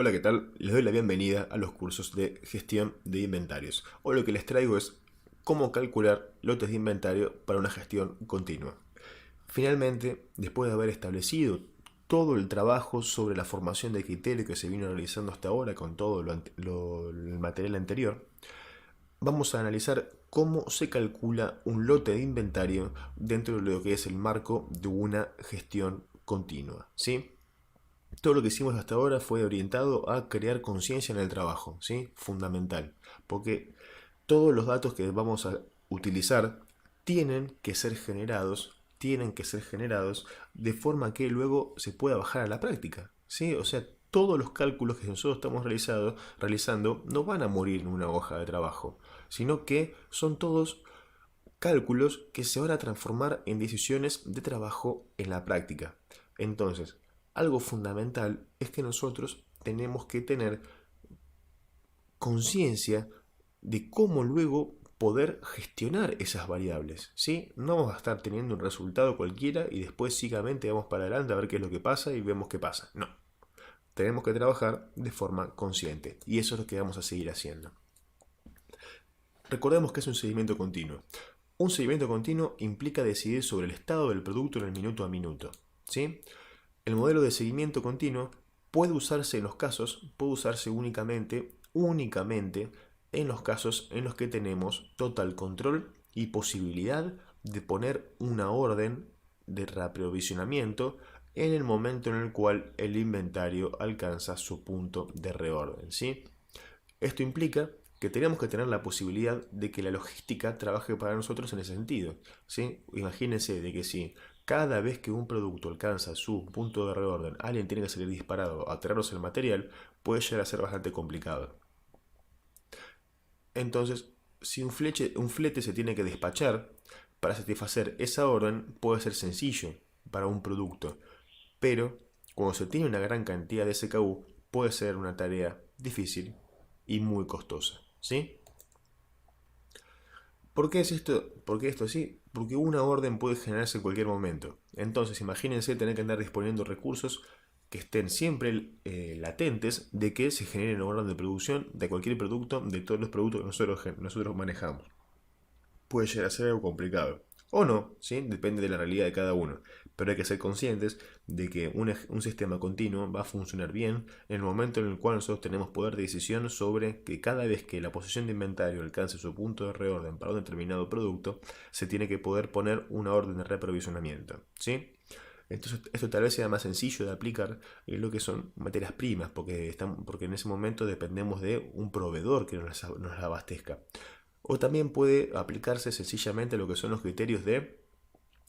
Hola, ¿qué tal? Les doy la bienvenida a los cursos de gestión de inventarios. Hoy lo que les traigo es cómo calcular lotes de inventario para una gestión continua. Finalmente, después de haber establecido todo el trabajo sobre la formación de criterio que se vino realizando hasta ahora con todo el material anterior, vamos a analizar cómo se calcula un lote de inventario dentro de lo que es el marco de una gestión continua, ¿sí? Todo lo que hicimos hasta ahora fue orientado a crear conciencia en el trabajo, ¿sí? Fundamental, porque todos los datos que vamos a utilizar tienen que ser generados de forma que luego se pueda bajar a la práctica, ¿sí? O sea, todos los cálculos que nosotros estamos realizando no van a morir en una hoja de trabajo, sino que son todos cálculos que se van a transformar en decisiones de trabajo en la práctica. Entonces, algo fundamental es que nosotros tenemos que tener conciencia de cómo luego poder gestionar esas variables, ¿sí? No vamos a estar teniendo un resultado cualquiera y después ciegamente vamos para adelante a ver qué es lo que pasa y vemos qué pasa. No, tenemos que trabajar de forma consciente y eso es lo que vamos a seguir haciendo. Recordemos que es un seguimiento continuo. Un seguimiento continuo implica decidir sobre el estado del producto en el minuto a minuto, ¿sí? El modelo de seguimiento continuo puede usarse en los casos, puede usarse únicamente en los casos en los que tenemos total control y posibilidad de poner una orden de reaprovisionamiento en el momento en el cual el inventario alcanza su punto de reorden, ¿sí? Esto implica que tenemos que tener la posibilidad de que la logística trabaje para nosotros en ese sentido, ¿sí? Imagínense de que si cada vez que un producto alcanza su punto de reorden, alguien tiene que salir disparado a traernos el material, puede llegar a ser bastante complicado. Entonces, si un flete se tiene que despachar para satisfacer esa orden, puede ser sencillo para un producto, pero cuando se tiene una gran cantidad de SKU, puede ser una tarea difícil y muy costosa, ¿sí? ¿Por qué es esto? ¿Por qué esto así? Porque una orden puede generarse en cualquier momento. Entonces, imagínense tener que andar disponiendo recursos que estén siempre latentes de que se genere una orden de producción de cualquier producto, de todos los productos que nosotros manejamos. Puede llegar a ser algo complicado. O no, ¿sí? Depende de la realidad de cada uno. Pero hay que ser conscientes de que un sistema continuo va a funcionar bien en el momento en el cual nosotros tenemos poder de decisión sobre que cada vez que la posición de inventario alcance su punto de reorden para un determinado producto, se tiene que poder poner una orden de reaprovisionamiento, ¿sí? Entonces, esto tal vez sea más sencillo de aplicar en lo que son materias primas, porque en ese momento dependemos de un proveedor que nos abastezca. O también puede aplicarse sencillamente a lo que son los criterios de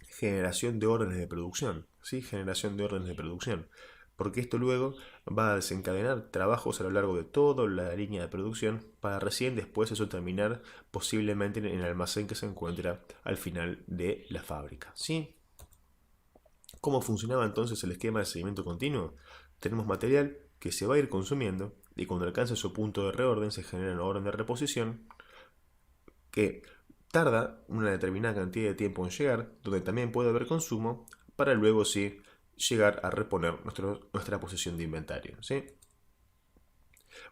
generación de órdenes de producción, ¿sí? Generación de órdenes de producción. Porque esto luego va a desencadenar trabajos a lo largo de toda la línea de producción para recién después eso terminar posiblemente en el almacén que se encuentra al final de la fábrica, ¿sí? ¿Cómo funcionaba entonces el esquema de seguimiento continuo? Tenemos material que se va a ir consumiendo y cuando alcance su punto de reorden se genera una orden de reposición que tarda una determinada cantidad de tiempo en llegar, donde también puede haber consumo, para luego sí llegar a reponer nuestra posición de inventario, ¿sí?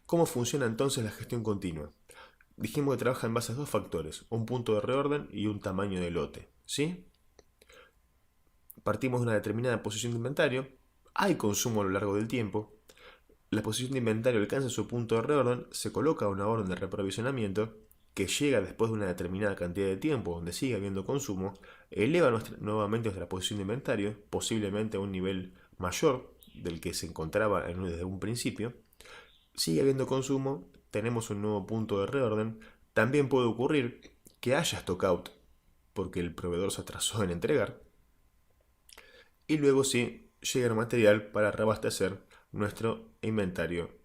¿Cómo funciona entonces la gestión continua? Dijimos que trabaja en base a dos factores, un punto de reorden y un tamaño de lote, ¿sí? Partimos de una determinada posición de inventario, hay consumo a lo largo del tiempo, la posición de inventario alcanza su punto de reorden, se coloca una orden de reprovisionamiento que llega después de una determinada cantidad de tiempo donde sigue habiendo consumo, eleva nuevamente nuestra posición de inventario, posiblemente a un nivel mayor del que se encontraba desde un principio, sigue habiendo consumo, tenemos un nuevo punto de reorden, también puede ocurrir que haya stockout porque el proveedor se atrasó en entregar, y luego sí llega el material para reabastecer nuestro inventario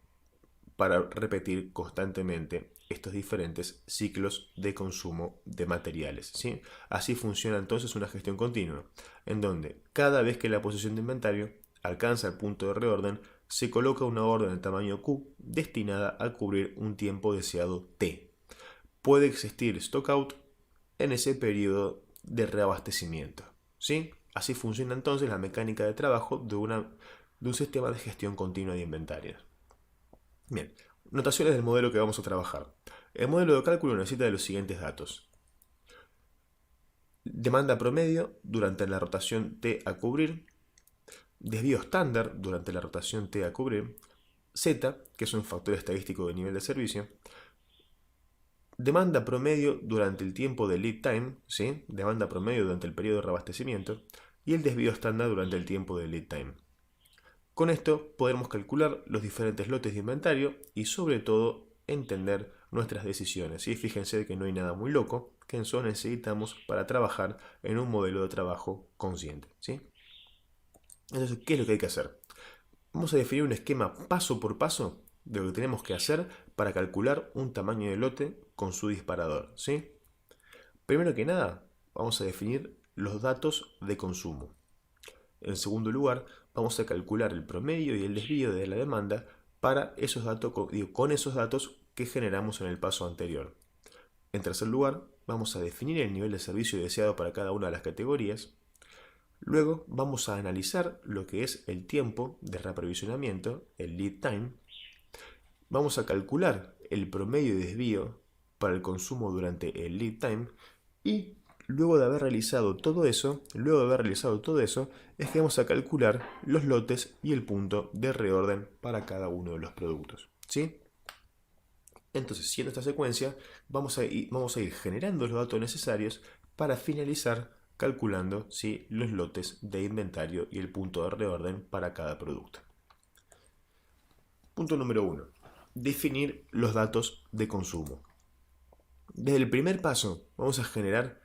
para repetir constantemente estos diferentes ciclos de consumo de materiales, ¿sí? Así funciona entonces una gestión continua, en donde cada vez que la posición de inventario alcanza el punto de reorden, se coloca una orden de tamaño Q destinada a cubrir un tiempo deseado T. Puede existir stockout en ese periodo de reabastecimiento, ¿sí? Así funciona entonces la mecánica de trabajo de un sistema de gestión continua de inventarios. Bien, notaciones del modelo que vamos a trabajar. El modelo de cálculo necesita de los siguientes datos. Demanda promedio durante la rotación T a cubrir, desvío estándar durante la rotación T a cubrir, Z, que es un factor estadístico de nivel de servicio, demanda promedio durante el tiempo de lead time, ¿sí? Demanda promedio durante el periodo de reabastecimiento, y el desvío estándar durante el tiempo de lead time. Con esto podremos calcular los diferentes lotes de inventario y sobre todo entender nuestras decisiones. ¿Sí? Fíjense que no hay nada muy loco, que eso necesitamos para trabajar en un modelo de trabajo consciente. ¿Sí? Entonces, ¿qué es lo que hay que hacer? Vamos a definir un esquema paso por paso de lo que tenemos que hacer para calcular un tamaño de lote con su disparador. ¿Sí? Primero que nada, vamos a definir los datos de consumo. En segundo lugar, vamos a calcular el promedio y el desvío de la demanda para esos datos, con esos datos que generamos en el paso anterior. En tercer lugar, vamos a definir el nivel de servicio deseado para cada una de las categorías. Luego vamos a analizar lo que es el tiempo de reaprovisionamiento, el lead time. Vamos a calcular el promedio de desvío para el consumo durante el lead time y luego de haber realizado todo eso, es que vamos a calcular los lotes y el punto de reorden para cada uno de los productos. ¿Sí? Entonces, siguiendo esta secuencia, vamos a ir generando los datos necesarios para finalizar calculando, ¿sí?, los lotes de inventario y el punto de reorden para cada producto. Punto número 1. Definir los datos de consumo. Desde el primer paso vamos a generar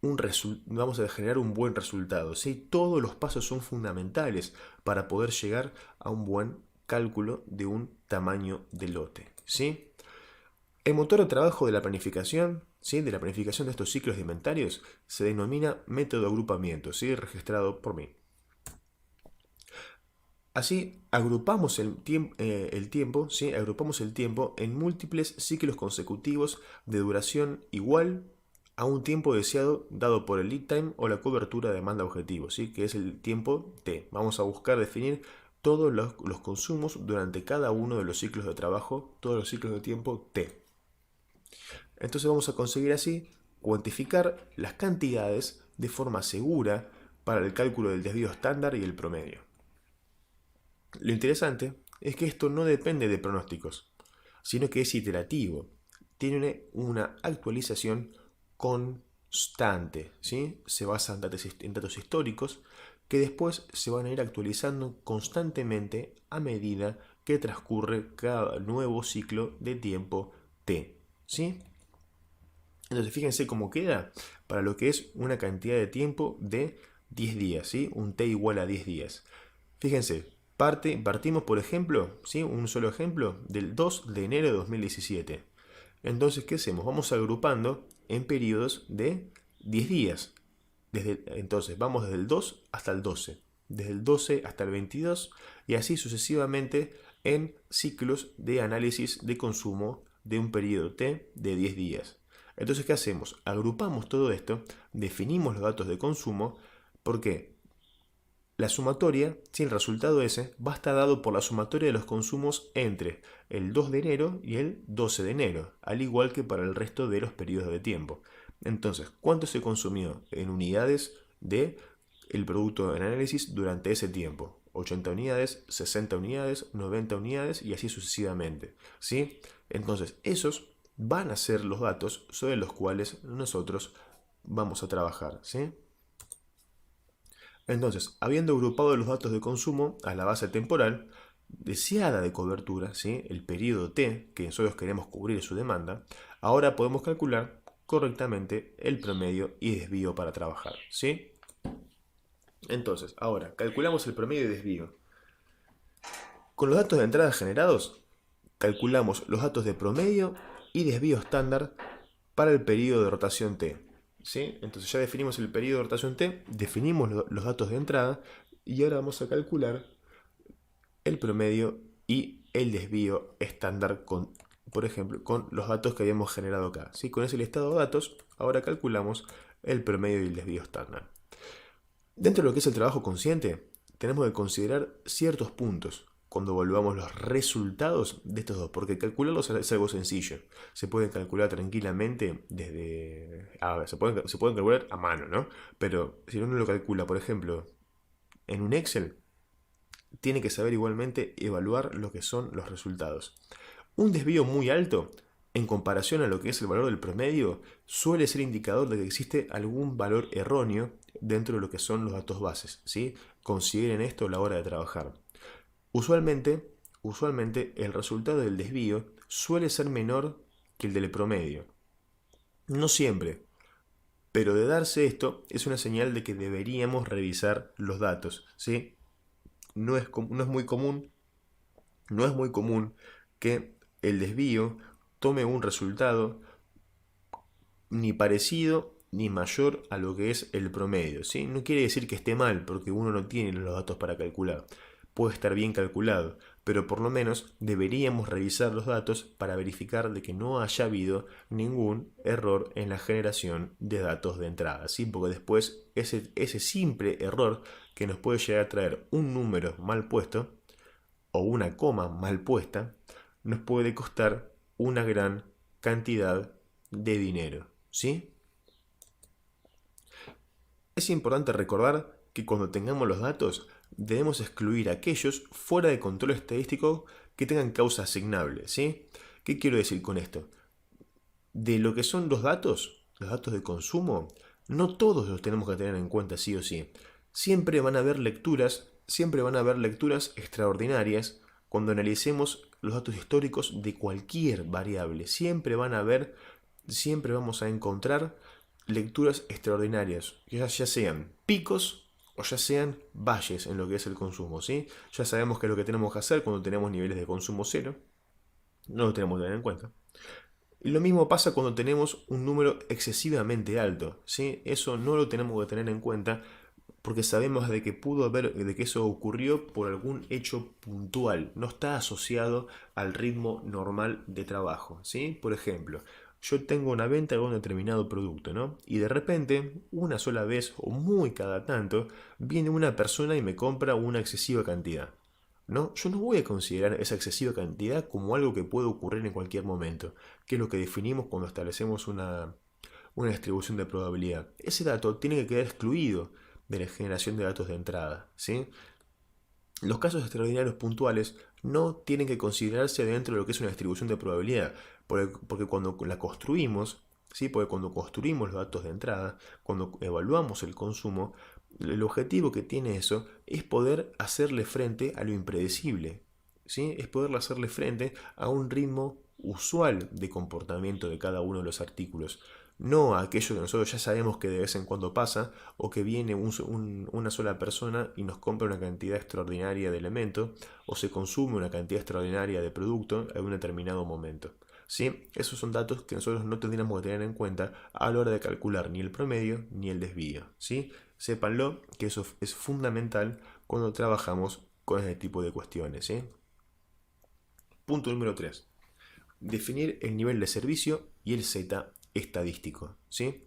un buen resultado. ¿Sí? Todos los pasos son fundamentales para poder llegar a un buen cálculo de un tamaño de lote. ¿Sí? El motor de trabajo de la planificación, ¿sí?, de estos ciclos de inventarios, se denomina método agrupamiento, ¿sí?, registrado por mí. Así, agrupamos el tiempo en múltiples ciclos consecutivos de duración igual a un tiempo deseado dado por el lead time o la cobertura de demanda objetivo, ¿sí?, que es el tiempo T. Vamos a buscar definir todos los consumos durante cada uno de los ciclos de trabajo, todos los ciclos de tiempo T. Entonces vamos a conseguir así cuantificar las cantidades de forma segura para el cálculo del desvío estándar y el promedio. Lo interesante es que esto no depende de pronósticos, sino que es iterativo. Tiene una actualización constante, ¿sí? Se basa en datos históricos que después se van a ir actualizando constantemente a medida que transcurre cada nuevo ciclo de tiempo T, ¿sí? Entonces fíjense cómo queda para lo que es una cantidad de tiempo de 10 días, ¿sí? Un T igual a 10 días. Fíjense, partimos por ejemplo, ¿sí?, un solo ejemplo, del 2 de enero de 2017. Entonces, ¿qué hacemos? Vamos agrupando en periodos de 10 días. Entonces, vamos desde el 2 hasta el 12, desde el 12 hasta el 22 y así sucesivamente en ciclos de análisis de consumo de un periodo T de 10 días. Entonces, ¿qué hacemos? Agrupamos todo esto, definimos los datos de consumo, porque la sumatoria, si el resultado ese, va a estar dado por la sumatoria de los consumos entre el 2 de enero y el 12 de enero, al igual que para el resto de los periodos de tiempo. Entonces, ¿cuánto se consumió en unidades de el producto en análisis durante ese tiempo? 80 unidades, 60 unidades, 90 unidades y así sucesivamente, ¿sí? Entonces, esos van a ser los datos sobre los cuales nosotros vamos a trabajar, ¿sí? Entonces, habiendo agrupado los datos de consumo a la base temporal deseada de cobertura, ¿sí?, el periodo T que nosotros queremos cubrir su demanda, ahora podemos calcular correctamente el promedio y desvío para trabajar, ¿sí? Entonces, ahora, calculamos el promedio y desvío. Con los datos de entrada generados, calculamos los datos de promedio y desvío estándar para el periodo de rotación T. ¿Sí? Entonces ya definimos el periodo de rotación T, definimos los datos de entrada y ahora vamos a calcular el promedio y el desvío estándar por ejemplo, con los datos que habíamos generado acá. ¿Sí? Con ese listado de datos, ahora calculamos el promedio y el desvío estándar. Dentro de lo que es el trabajo consciente, tenemos que considerar ciertos puntos cuando evaluamos los resultados de estos dos, porque calcularlos es algo sencillo. Se pueden calcular tranquilamente se pueden calcular a mano, ¿no? Pero si uno lo calcula, por ejemplo, en un Excel, tiene que saber igualmente evaluar lo que son los resultados. Un desvío muy alto, en comparación a lo que es el valor del promedio, suele ser indicador de que existe algún valor erróneo dentro de lo que son los datos bases, ¿sí? Consideren esto a la hora de trabajar. Usualmente el resultado del desvío suele ser menor que el del promedio. No siempre, pero de darse esto es una señal de que deberíamos revisar los datos, ¿sí? No es muy común, no es muy común que el desvío tome un resultado ni parecido ni mayor a lo que es el promedio, ¿sí? No quiere decir que esté mal, porque uno no tiene los datos para calcular. Puede estar bien calculado, pero por lo menos deberíamos revisar los datos para verificar de que no haya habido ningún error en la generación de datos de entrada, ¿sí? Porque después ese simple error que nos puede llegar a traer un número mal puesto o una coma mal puesta, nos puede costar una gran cantidad de dinero, ¿sí? Es importante recordar que cuando tengamos los datos debemos excluir aquellos fuera de control estadístico que tengan causa asignable, ¿sí? ¿Qué quiero decir con esto? De lo que son los datos de consumo, no todos los tenemos que tener en cuenta sí o sí. Siempre van a haber lecturas extraordinarias cuando analicemos los datos históricos de cualquier variable. Siempre vamos a encontrar lecturas extraordinarias, ya sean picos o ya sean valles en lo que es el consumo, ¿sí? Ya sabemos que es lo que tenemos que hacer cuando tenemos niveles de consumo cero, no lo tenemos que tener en cuenta. Y lo mismo pasa cuando tenemos un número excesivamente alto, ¿sí? Eso no lo tenemos que tener en cuenta porque sabemos de que eso ocurrió por algún hecho puntual, no está asociado al ritmo normal de trabajo, ¿sí? Por ejemplo, yo tengo una venta de un determinado producto, ¿no? Y de repente, una sola vez o muy cada tanto, viene una persona y me compra una excesiva cantidad. ¿No? Yo no voy a considerar esa excesiva cantidad como algo que puede ocurrir en cualquier momento, que es lo que definimos cuando establecemos una distribución de probabilidad. Ese dato tiene que quedar excluido de la generación de datos de entrada, ¿sí? Los casos extraordinarios puntuales no tienen que considerarse dentro de lo que es una distribución de probabilidad, porque cuando la construimos, ¿sí? Porque cuando construimos los datos de entrada, cuando evaluamos el consumo, el objetivo que tiene eso es poder hacerle frente a lo impredecible, ¿sí? Es poder hacerle frente a un ritmo usual de comportamiento de cada uno de los artículos, no a aquello que nosotros ya sabemos que de vez en cuando pasa o que viene una sola persona y nos compra una cantidad extraordinaria de elementos o se consume una cantidad extraordinaria de producto en un determinado momento. ¿Sí? Esos son datos que nosotros no tendríamos que tener en cuenta a la hora de calcular ni el promedio ni el desvío, ¿sí? Sépanlo que eso es fundamental cuando trabajamos con este tipo de cuestiones, ¿sí? Punto número 3. Definir el nivel de servicio y el Z estadístico, ¿sí?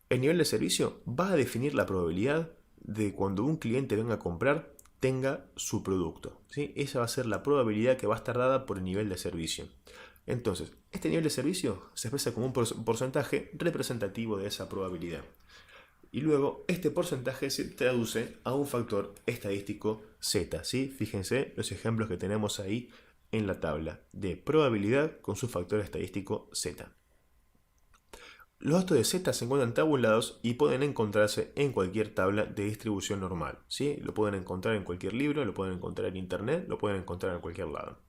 El nivel de servicio va a definir la probabilidad de cuando un cliente venga a comprar tenga su producto, ¿sí? Esa va a ser la probabilidad que va a estar dada por el nivel de servicio. Entonces, este nivel de servicio se expresa como un porcentaje representativo de esa probabilidad. Y luego este porcentaje se traduce a un factor estadístico Z, ¿sí? Fíjense los ejemplos que tenemos ahí en la tabla de probabilidad con su factor estadístico Z. Los datos de Z se encuentran tabulados y pueden encontrarse en cualquier tabla de distribución normal, ¿sí? Lo pueden encontrar en cualquier libro, lo pueden encontrar en internet, lo pueden encontrar en cualquier lado.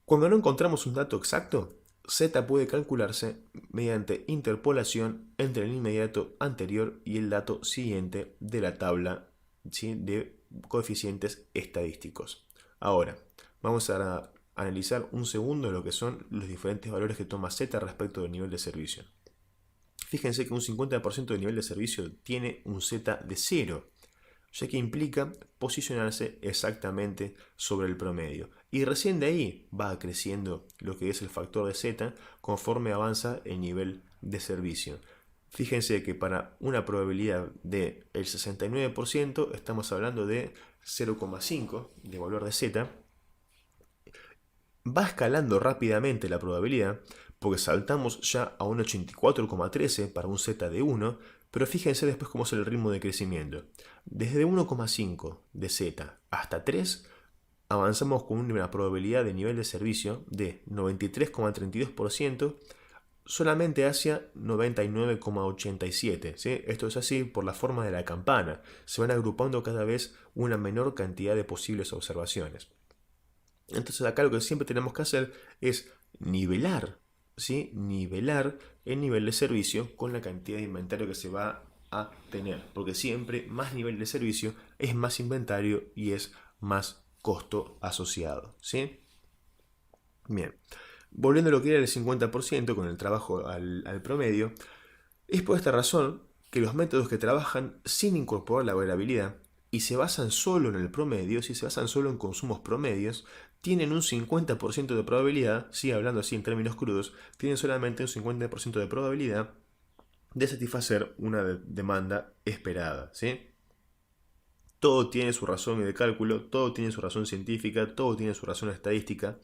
Cuando no encontramos un dato exacto, Z puede calcularse mediante interpolación entre el inmediato anterior y el dato siguiente de la tabla, ¿sí? De coeficientes estadísticos. Ahora, vamos a analizar un segundo lo que son los diferentes valores que toma Z respecto del nivel de servicio. Fíjense que un 50% del nivel de servicio tiene un Z de 0, ya que implica posicionarse exactamente sobre el promedio. Y recién de ahí va creciendo lo que es el factor de Z conforme avanza el nivel de servicio. Fíjense que para una probabilidad del 69% estamos hablando de 0,5 de valor de z. Va escalando rápidamente la probabilidad porque saltamos ya a un 84,13 para un z de 1, pero fíjense después cómo es el ritmo de crecimiento. Desde 1,5 de z hasta 3 avanzamos con una probabilidad de nivel de servicio de 93,32% solamente hacia 99,87. ¿Sí? Esto es así por la forma de la campana. Se van agrupando cada vez una menor cantidad de posibles observaciones. Entonces acá lo que siempre tenemos que hacer es nivelar, ¿sí? Nivelar el nivel de servicio con la cantidad de inventario que se va a tener. Porque siempre más nivel de servicio es más inventario y es más costo asociado, ¿sí? Bien. Volviendo a lo que era el 50% con el trabajo al promedio, es por esta razón que los métodos que trabajan sin incorporar la variabilidad y se basan solo en el promedio, si se basan solo en consumos promedios, tienen un 50% de probabilidad, si hablando así en términos crudos, tienen solamente un 50% de probabilidad de satisfacer una demanda esperada, ¿sí? Todo tiene su razón de cálculo, todo tiene su razón científica, todo tiene su razón estadística.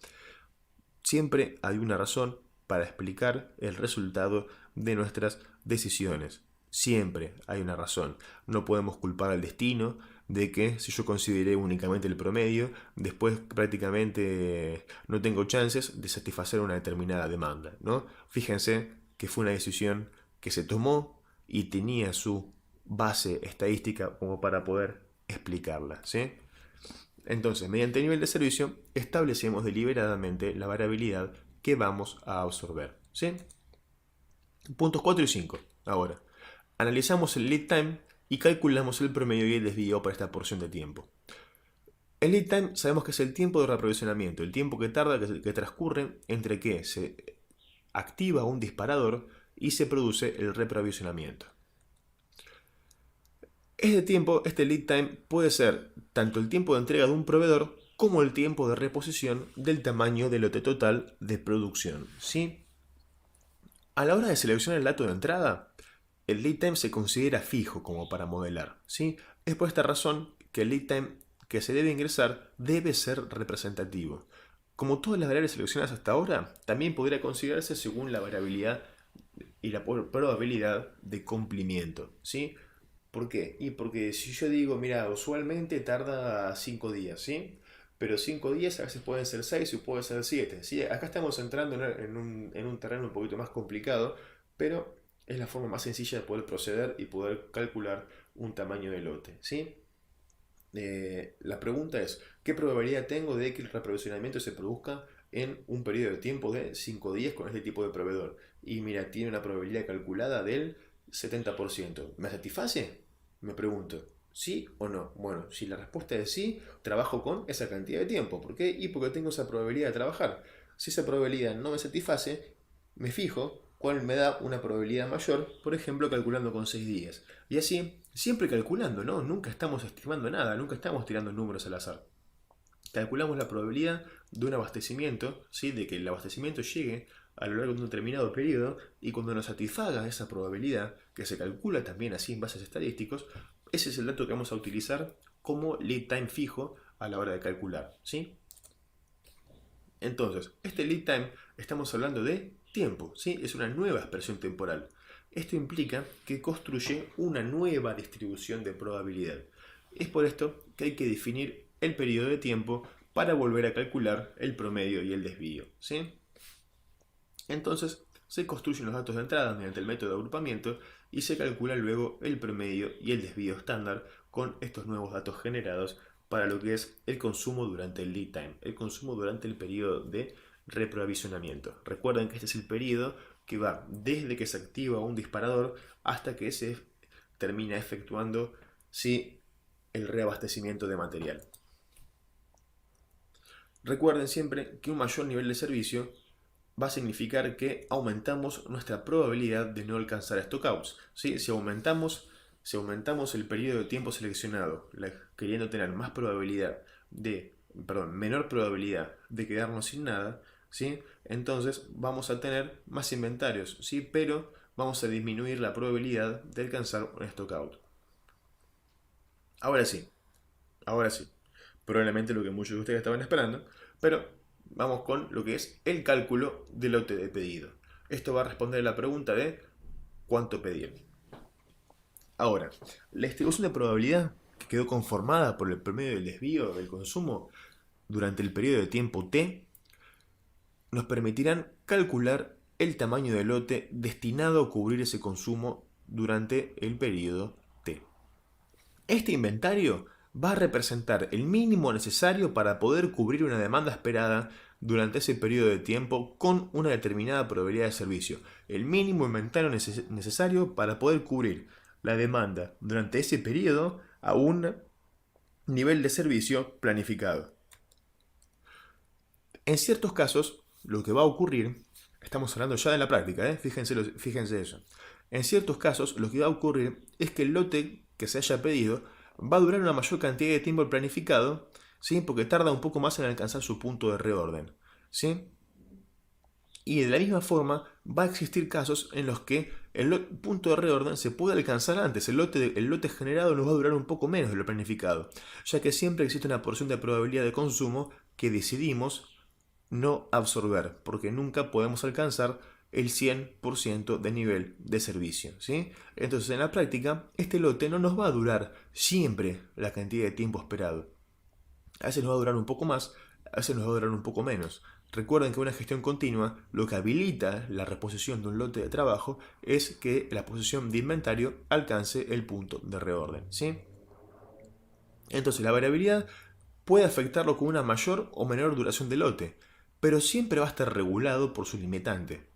Siempre hay una razón para explicar el resultado de nuestras decisiones. Siempre hay una razón. No podemos culpar al destino de que si yo consideré únicamente el promedio, después prácticamente no tengo chances de satisfacer una determinada demanda, ¿no? Fíjense que fue una decisión que se tomó y tenía su base estadística como para poder explicarla, ¿sí? Entonces, mediante el nivel de servicio, establecemos deliberadamente la variabilidad que vamos a absorber, ¿sí? Puntos 4 y 5. Ahora, analizamos el lead time y calculamos el promedio y el desvío para esta porción de tiempo. El lead time sabemos que es el tiempo de reaprovisionamiento, el tiempo que tarda, que transcurre entre que se activa un disparador y se produce el reaprovisionamiento. Este tiempo, este lead time, puede ser tanto el tiempo de entrega de un proveedor como el tiempo de reposición del tamaño del lote total de producción, ¿sí? A la hora de seleccionar el dato de entrada, el lead time se considera fijo como para modelar, ¿sí? Es por esta razón que el lead time que se debe ingresar debe ser representativo. Como todas las variables seleccionadas hasta ahora, también podría considerarse según la variabilidad y la probabilidad de cumplimiento, ¿sí? ¿Por qué? Y porque si yo digo, mira, usualmente tarda 5 días, ¿sí? Pero 5 días a veces pueden ser 6 y puede ser 7, ¿sí? Acá estamos entrando en un terreno un poquito más complicado, pero es la forma más sencilla de poder proceder y poder calcular un tamaño de lote, ¿sí? La pregunta es, ¿qué probabilidad tengo de que el reaprovisionamiento se produzca en un periodo de tiempo de 5 días con este tipo de proveedor? Y mira, tiene una probabilidad calculada del 70%. ¿Me satisface? Me pregunto, ¿sí o no? Bueno, si la respuesta es sí, trabajo con esa cantidad de tiempo. ¿Por qué? Y porque tengo esa probabilidad de trabajar. Si esa probabilidad no me satisface, me fijo cuál me da una probabilidad mayor, por ejemplo, calculando con 6 días. Y así, siempre calculando, ¿no? Nunca estamos estimando nada, nunca estamos tirando números al azar. Calculamos la probabilidad de un abastecimiento, ¿sí? De que el abastecimiento llegue a lo largo de un determinado periodo y cuando nos satisfaga esa probabilidad, que se calcula también así en bases estadísticos, ese es el dato que vamos a utilizar como lead time fijo a la hora de calcular, ¿sí? Entonces, este lead time estamos hablando de tiempo, ¿sí? Es una nueva expresión temporal. Esto implica que construye una nueva distribución de probabilidad. Es por esto que hay que definir el periodo de tiempo para volver a calcular el promedio y el desvío, ¿sí? Entonces, se construyen los datos de entrada mediante el método de agrupamiento y se calcula luego el promedio y el desvío estándar con estos nuevos datos generados para lo que es el consumo durante el lead time, el consumo durante el periodo de reprovisionamiento. Recuerden que este es el periodo que va desde que se activa un disparador hasta que se termina efectuando el reabastecimiento de material. Recuerden siempre que un mayor nivel de servicio va a significar que aumentamos nuestra probabilidad de no alcanzar stockouts, ¿sí? Si aumentamos el periodo de tiempo seleccionado, queriendo tener menor probabilidad de quedarnos sin nada, ¿sí? Entonces vamos a tener más inventarios, ¿sí? Pero vamos a disminuir la probabilidad de alcanzar un stockout. Ahora sí, probablemente lo que muchos de ustedes estaban esperando, pero vamos con lo que es el cálculo del lote de pedido. Esto va a responder a la pregunta de ¿cuánto pedir? Ahora, la distribución de probabilidad que quedó conformada por el promedio del desvío del consumo durante el periodo de tiempo T nos permitirán calcular el tamaño del lote destinado a cubrir ese consumo durante el periodo T. Este inventario va a representar el mínimo necesario para poder cubrir una demanda esperada durante ese periodo de tiempo con una determinada probabilidad de servicio. El mínimo inventario necesario para poder cubrir la demanda durante ese periodo a un nivel de servicio planificado. En ciertos casos, lo que va a ocurrir, estamos hablando ya de la práctica, fíjense eso. En ciertos casos, lo que va a ocurrir es que el lote que se haya pedido va a durar una mayor cantidad de tiempo planificado, ¿sí? Porque tarda un poco más en alcanzar su punto de reorden, ¿sí? Y de la misma forma va a existir casos en los que el punto de reorden se puede alcanzar antes. El lote generado nos va a durar un poco menos de lo planificado, ya que siempre existe una porción de probabilidad de consumo que decidimos no absorber, porque nunca podemos alcanzar el 100% de nivel de servicio, ¿sí? Entonces, en la práctica, este lote no nos va a durar siempre la cantidad de tiempo esperado. A veces nos va a durar un poco más, a veces nos va a durar un poco menos. Recuerden que una gestión continua lo que habilita la reposición de un lote de trabajo es que la posición de inventario alcance el punto de reorden, ¿sí? Entonces, la variabilidad puede afectarlo con una mayor o menor duración de lote, pero siempre va a estar regulado por su limitante,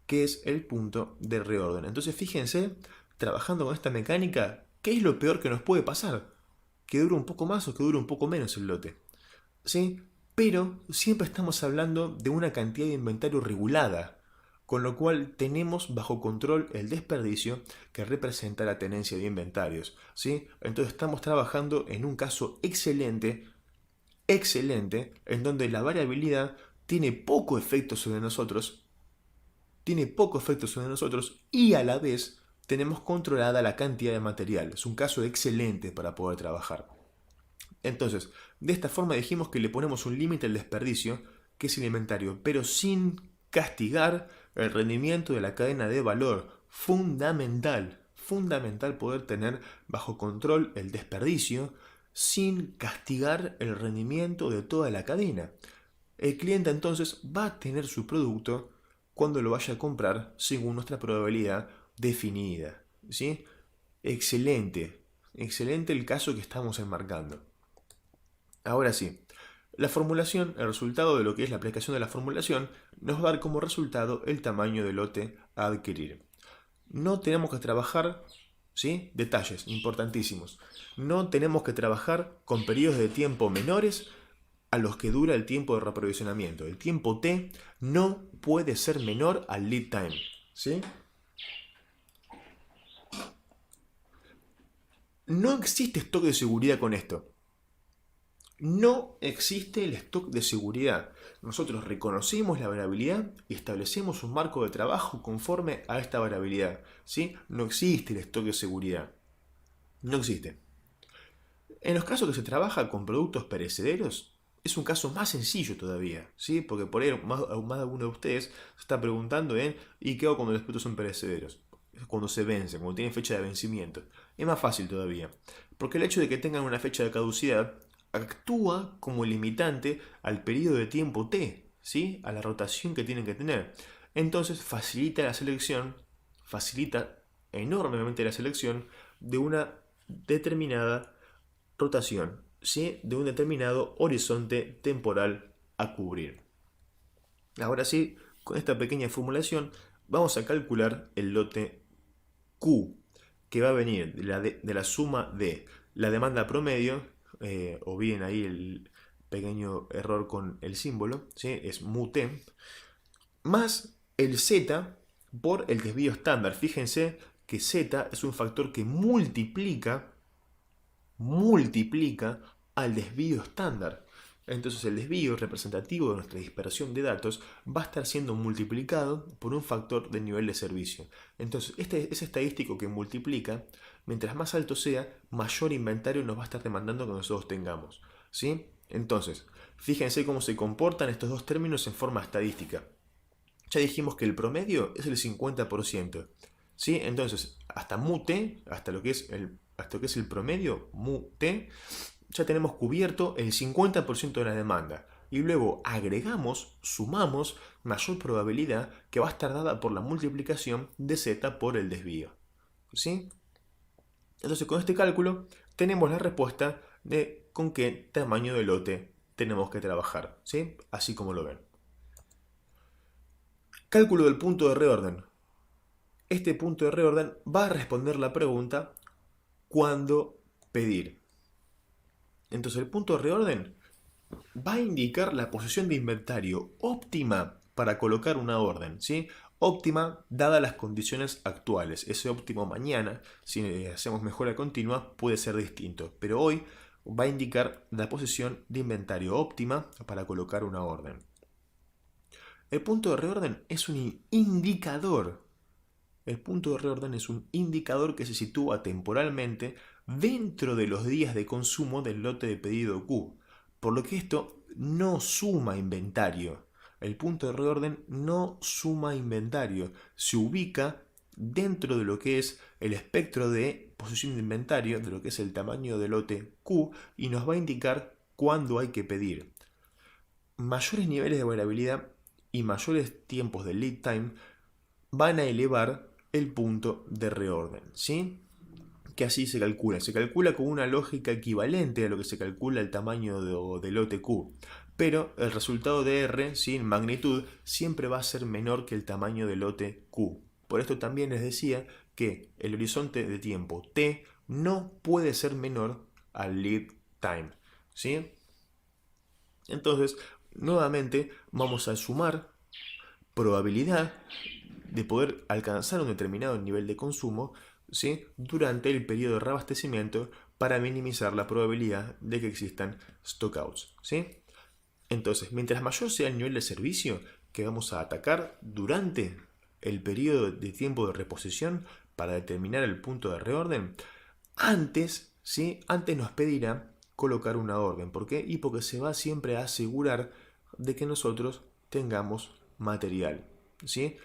que es el punto de reorden. Entonces fíjense, trabajando con esta mecánica, ¿qué es lo peor que nos puede pasar? Que dure un poco más o que dure un poco menos el lote, ¿sí? Pero siempre estamos hablando de una cantidad de inventario regulada, con lo cual tenemos bajo control el desperdicio que representa la tenencia de inventarios, ¿sí? Entonces estamos trabajando en un caso excelente, en donde la variabilidad tiene poco efecto sobre nosotros, y a la vez tenemos controlada la cantidad de material. Es un caso excelente para poder trabajar. Entonces, de esta forma dijimos que le ponemos un límite al desperdicio, que es el inventario, pero sin castigar el rendimiento de la cadena de valor. Fundamental poder tener bajo control el desperdicio sin castigar el rendimiento de toda la cadena. El cliente entonces va a tener su producto cuando lo vaya a comprar según nuestra probabilidad definida, ¿sí? Excelente el caso que estamos enmarcando. Ahora sí, la formulación, el resultado de lo que es la aplicación de la formulación, nos va a dar como resultado el tamaño del lote a adquirir. No tenemos que trabajar, ¿sí? Detalles importantísimos. No tenemos que trabajar con periodos de tiempo menores a los que dura el tiempo de reaprovisionamiento. El tiempo T no puede ser menor al lead time, ¿sí? No existe stock de seguridad con esto. No existe el stock de seguridad. Nosotros reconocimos la variabilidad y establecemos un marco de trabajo conforme a esta variabilidad, ¿sí? No existe el stock de seguridad. No existe. En los casos que se trabaja con productos perecederos, es un caso más sencillo todavía, ¿sí? Porque por ahí más de alguno de ustedes se está preguntando ¿y qué hago cuando los productos son perecederos? Cuando se vencen, cuando tienen fecha de vencimiento. Es más fácil todavía. Porque el hecho de que tengan una fecha de caducidad actúa como limitante al periodo de tiempo T, ¿sí? A la rotación que tienen que tener. Entonces facilita enormemente la selección de una determinada rotación, ¿sí? De un determinado horizonte temporal a cubrir. Ahora sí, con esta pequeña formulación vamos a calcular el lote Q, que va a venir de la suma de la demanda promedio, o bien ahí el pequeño error con el símbolo, ¿sí? Es mu T, más el Z por el desvío estándar. Fíjense que Z es un factor que multiplica al desvío estándar. Entonces el desvío representativo de nuestra dispersión de datos va a estar siendo multiplicado por un factor del nivel de servicio. Entonces ese estadístico que multiplica, mientras más alto sea, mayor inventario nos va a estar demandando que nosotros tengamos, ¿sí? Entonces, fíjense cómo se comportan estos dos términos en forma estadística. Ya dijimos que el promedio es el 50%, ¿sí? Entonces, hasta mu t, hasta lo que es el promedio, mu t, ya tenemos cubierto el 50% de la demanda. Y luego agregamos, sumamos mayor probabilidad que va a estar dada por la multiplicación de z por el desvío, ¿sí? Entonces con este cálculo tenemos la respuesta de con qué tamaño de lote tenemos que trabajar, ¿sí? Así como lo ven. Cálculo del punto de reorden. Este punto de reorden va a responder la pregunta ¿cuándo pedir? Entonces el punto de reorden va a indicar la posición de inventario óptima para colocar una orden, ¿sí? Óptima dadas las condiciones actuales. Ese óptimo mañana, si hacemos mejora continua, puede ser distinto. Pero hoy va a indicar la posición de inventario óptima para colocar una orden. El punto de reorden es un indicador. El punto de reorden es un indicador que se sitúa temporalmente dentro de los días de consumo del lote de pedido Q, por lo que esto no suma inventario. El punto de reorden no suma inventario, se ubica dentro de lo que es el espectro de posición de inventario, de lo que es el tamaño del lote Q, y nos va a indicar cuándo hay que pedir. Mayores niveles de variabilidad y mayores tiempos de lead time van a elevar el punto de reorden, ¿sí? Que así se calcula con una lógica equivalente a lo que se calcula el tamaño del lote Q, pero el resultado de R, sin magnitud, siempre va a ser menor que el tamaño del lote Q. Por esto también les decía que el horizonte de tiempo T no puede ser menor al lead time, ¿sí? Entonces, nuevamente vamos a sumar probabilidad de poder alcanzar un determinado nivel de consumo, ¿sí? Durante el periodo de reabastecimiento para minimizar la probabilidad de que existan stockouts, ¿sí? Entonces, mientras mayor sea el nivel de servicio que vamos a atacar durante el periodo de tiempo de reposición para determinar el punto de reorden, antes, ¿sí? Antes nos pedirá colocar una orden. ¿Por qué? Y porque se va siempre a asegurar de que nosotros tengamos material, ¿sí?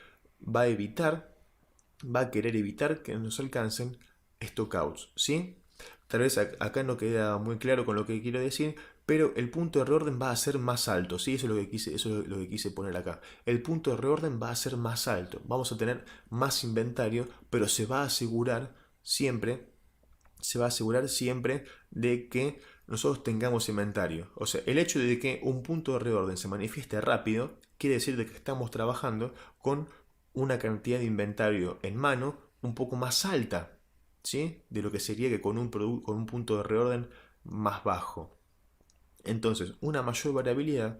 Va a querer evitar que nos alcancen stockouts, ¿sí? Tal vez acá no queda muy claro con lo que quiero decir, pero el punto de reorden va a ser más alto, ¿sí? Eso es lo que quise poner acá. El punto de reorden va a ser más alto. Vamos a tener más inventario, pero se va a asegurar siempre de que nosotros tengamos inventario. O sea, el hecho de que un punto de reorden se manifieste rápido quiere decir de que estamos trabajando con una cantidad de inventario en mano un poco más alta, ¿sí? De lo que sería que con un punto de reorden más bajo. Entonces, una mayor variabilidad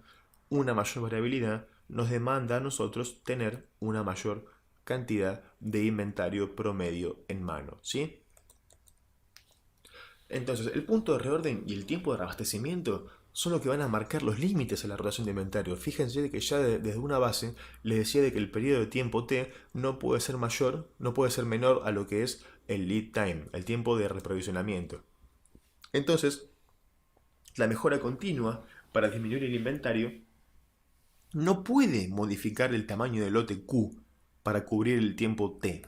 nos demanda a nosotros tener una mayor cantidad de inventario promedio en mano, ¿sí? Entonces, el punto de reorden y el tiempo de reabastecimiento son los que van a marcar los límites a la rotación de inventario. Fíjense de que ya desde una base les decía de que el periodo de tiempo T no puede ser menor a lo que es el lead time, el tiempo de reprovisionamiento. Entonces, la mejora continua para disminuir el inventario no puede modificar el tamaño del lote Q para cubrir el tiempo T,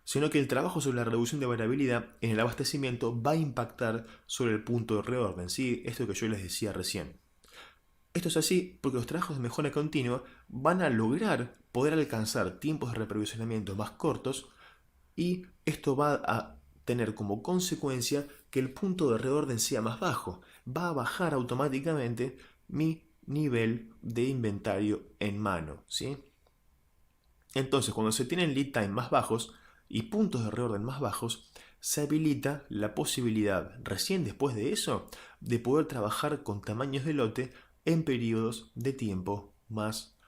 sino que el trabajo sobre la reducción de variabilidad en el abastecimiento va a impactar sobre el punto de reorden, ¿sí? Esto que yo les decía recién. Esto es así porque los trabajos de mejora continua van a lograr poder alcanzar tiempos de reprovisionamiento más cortos y esto va a tener como consecuencia que el punto de reorden sea más bajo. Va a bajar automáticamente mi nivel de inventario en mano, ¿sí? Entonces, cuando se tienen lead time más bajos y puntos de reorden más bajos, se habilita la posibilidad, recién después de eso, de poder trabajar con tamaños de lote en periodos de tiempo más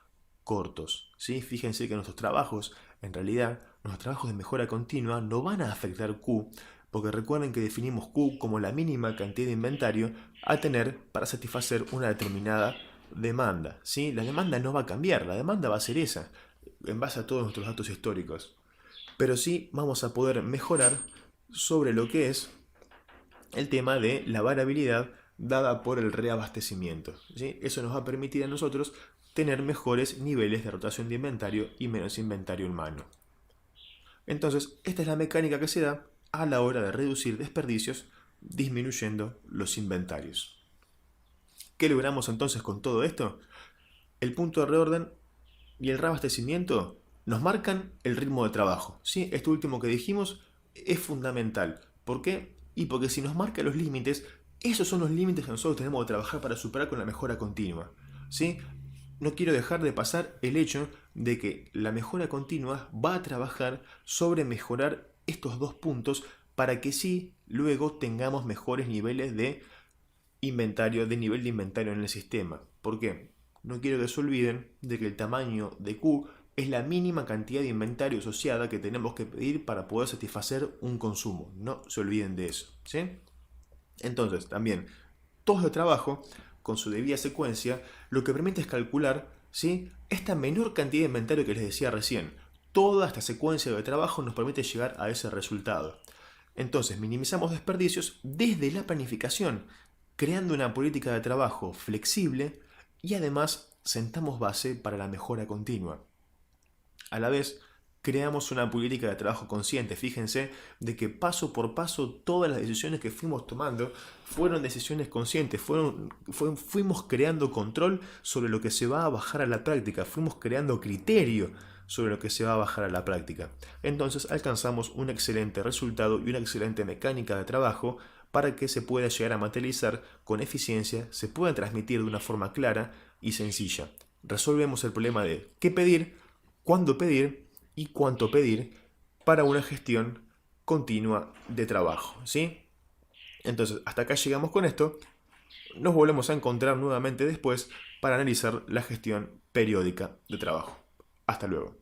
cortos, ¿sí? Fíjense que nuestros trabajos, en realidad, nuestros trabajos de mejora continua no van a afectar Q, porque recuerden que definimos Q como la mínima cantidad de inventario a tener para satisfacer una determinada demanda, ¿sí? La demanda no va a cambiar, la demanda va a ser esa, en base a todos nuestros datos históricos. Pero sí vamos a poder mejorar sobre lo que es el tema de la variabilidad dada por el reabastecimiento, ¿sí? Eso nos va a permitir a nosotros tener mejores niveles de rotación de inventario y menos inventario en mano. Entonces, esta es la mecánica que se da a la hora de reducir desperdicios disminuyendo los inventarios. ¿Qué logramos entonces con todo esto? El punto de reorden y el reabastecimiento nos marcan el ritmo de trabajo, ¿sí? Esto último que dijimos es fundamental. ¿Por qué? Y porque si nos marca los límites, esos son los límites que nosotros tenemos que trabajar para superar con la mejora continua, ¿sí? No quiero dejar de pasar el hecho de que la mejora continua va a trabajar sobre mejorar estos dos puntos para que sí luego tengamos mejores niveles de inventario, de nivel de inventario en el sistema. ¿Por qué? No quiero que se olviden de que el tamaño de Q es la mínima cantidad de inventario asociada que tenemos que pedir para poder satisfacer un consumo. No se olviden de eso, ¿sí? Entonces, también, todo este trabajo, con su debida secuencia, lo que permite es calcular, ¿sí?, esta menor cantidad de inventario que les decía recién. Toda esta secuencia de trabajo nos permite llegar a ese resultado. Entonces, minimizamos desperdicios desde la planificación, creando una política de trabajo flexible y además sentamos base para la mejora continua. A la vez, creamos una política de trabajo consciente. Fíjense de que paso por paso todas las decisiones que fuimos tomando fueron decisiones conscientes. Fuimos creando control sobre lo que se va a bajar a la práctica. Fuimos creando criterio sobre lo que se va a bajar a la práctica. Entonces alcanzamos un excelente resultado y una excelente mecánica de trabajo para que se pueda llegar a materializar con eficiencia, se pueda transmitir de una forma clara y sencilla. Resolvemos el problema de qué pedir, cuándo pedir y cuánto pedir para una gestión continua de trabajo, ¿sí? Entonces, hasta acá llegamos con esto. Nos volvemos a encontrar nuevamente después para analizar la gestión periódica de trabajo. Hasta luego.